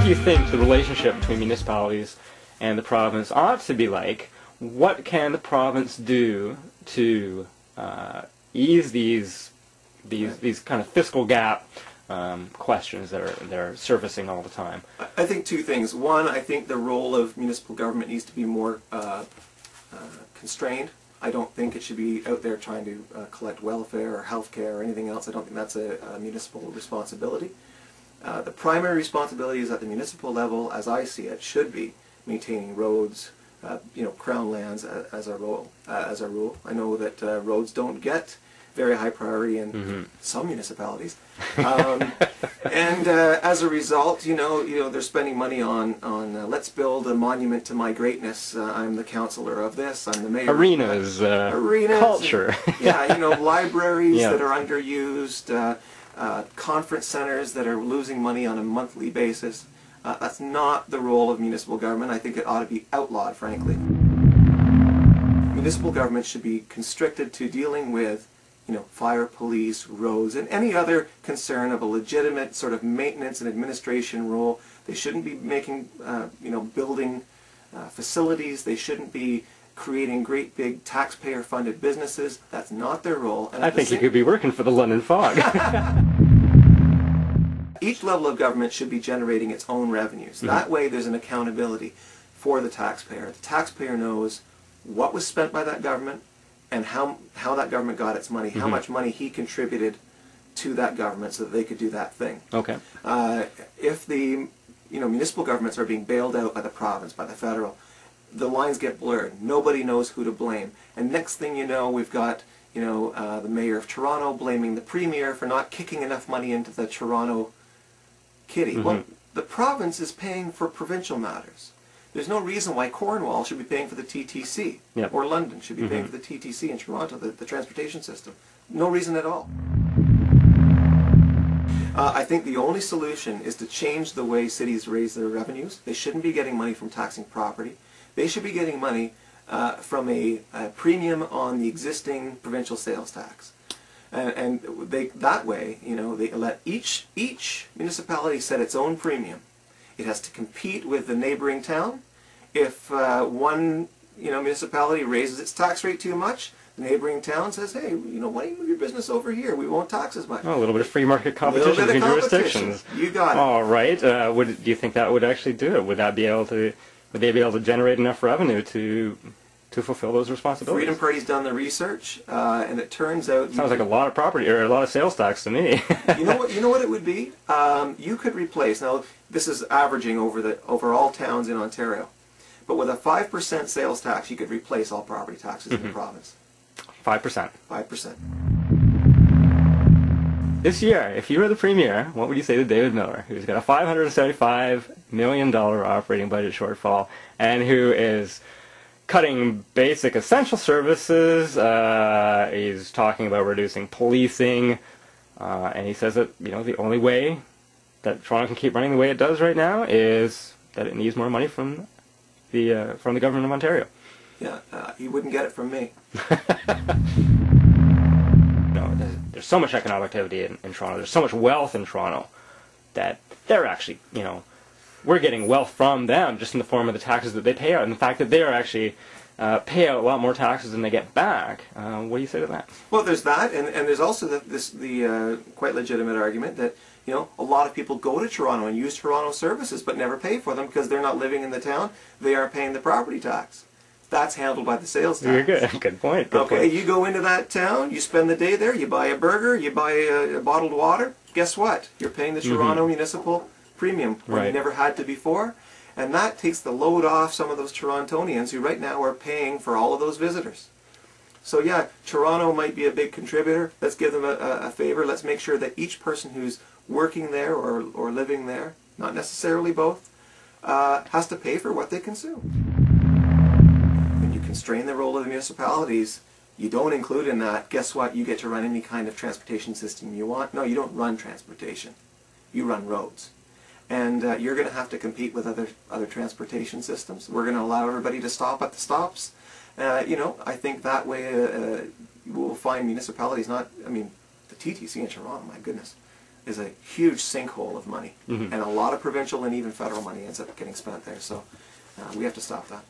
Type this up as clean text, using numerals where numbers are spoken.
do you think the relationship between municipalities and the province ought to be like? What can the province do to ease these kind of fiscal gap questions that are surfacing all the time? I think two things. One, I think the role of municipal government needs to be more constrained. I don't think it should be out there trying to collect welfare or health care or anything else. I don't think that's a municipal responsibility. The primary responsibility is at the municipal level, as I see it, should be maintaining roads, crown lands as our rule. I know that roads don't get very high priority in some municipalities, and as a result, they're spending money on let's build a monument to my greatness. I'm the councillor of this. I'm the mayor. Arenas, culture. And, libraries that are underused, conference centers that are losing money on a monthly basis. That's not the role of municipal government. I think it ought to be outlawed, frankly. Municipal government should be constricted to dealing with fire, police, roads, and any other concern of a legitimate sort of maintenance and administration role. They shouldn't be making, building facilities. They shouldn't be creating great big taxpayer-funded businesses. That's not their role. And I think you could be working for the London Fog. Each level of government should be generating its own revenues. That way there's an accountability for the taxpayer. The taxpayer knows what was spent by that government and how that government got its money, how much money he contributed to that government so that they could do that thing. Okay. If the municipal governments are being bailed out by the province, by the federal, the lines get blurred. Nobody knows who to blame. And next thing you know, we've got the mayor of Toronto blaming the premier for not kicking enough money into the Toronto kitty. Well, the province is paying for provincial matters. There's no reason why Cornwall should be paying for the TTC, or London should be paying for the TTC in Toronto, the transportation system. No reason at all. I think the only solution is to change the way cities raise their revenues. They shouldn't be getting money from taxing property. They should be getting money from a premium on the existing provincial sales tax. And that way, they let each municipality set its own premium. It has to compete with the neighboring town. If one municipality raises its tax rate too much, the neighboring town says, hey, why don't you move your business over here? We won't tax as much. Oh, a little bit of free market competition between jurisdictions. You got it. All right. Do you think that would actually do it? Would they be able to generate enough revenue to fulfill those responsibilities? Freedom Party's done the research, and it turns out... Sounds like a lot of property, or a lot of sales tax to me. You know what it would be? You could replace, now this is averaging over all towns in Ontario, but with a 5% sales tax, you could replace all property taxes in the province. 5%. 5%. This year, if you were the premier, what would you say to David Miller, who's got a $575 million operating budget shortfall, and who is cutting basic essential services? He's talking about reducing policing, and he says that the only way that Toronto can keep running the way it does right now is that it needs more money from the government of Ontario. Yeah, he wouldn't get it from me. There's so much economic activity in Toronto. There's so much wealth in Toronto that they're actually, we're getting wealth from them just in the form of the taxes that they pay out, and the fact that they are actually pay out a lot more taxes than they get back. What do you say to that? Well, there's that, and there's also the quite legitimate argument that a lot of people go to Toronto and use Toronto services but never pay for them because they're not living in the town. They aren't paying the property tax. That's handled by the sales tax. You're good. Good point. Good okay, point. You go into that town, you spend the day there, you buy a burger, you buy a bottled water. Guess what? You're paying the Toronto municipal premium when you never had to before. And that takes the load off some of those Torontonians who right now are paying for all of those visitors. So yeah, Toronto might be a big contributor. Let's give them a favor. Let's make sure that each person who's working there or living there, not necessarily both, has to pay for what they consume. When you constrain the role of the municipalities, you don't include in that, guess what, you get to run any kind of transportation system you want. No, you don't run transportation. You run roads. And you're going to have to compete with other transportation systems. We're going to allow everybody to stop at the stops. I think that way we'll find municipalities the TTC in Toronto, my goodness. is a huge sinkhole of money, and a lot of provincial and even federal money ends up getting spent there. So we have to stop that.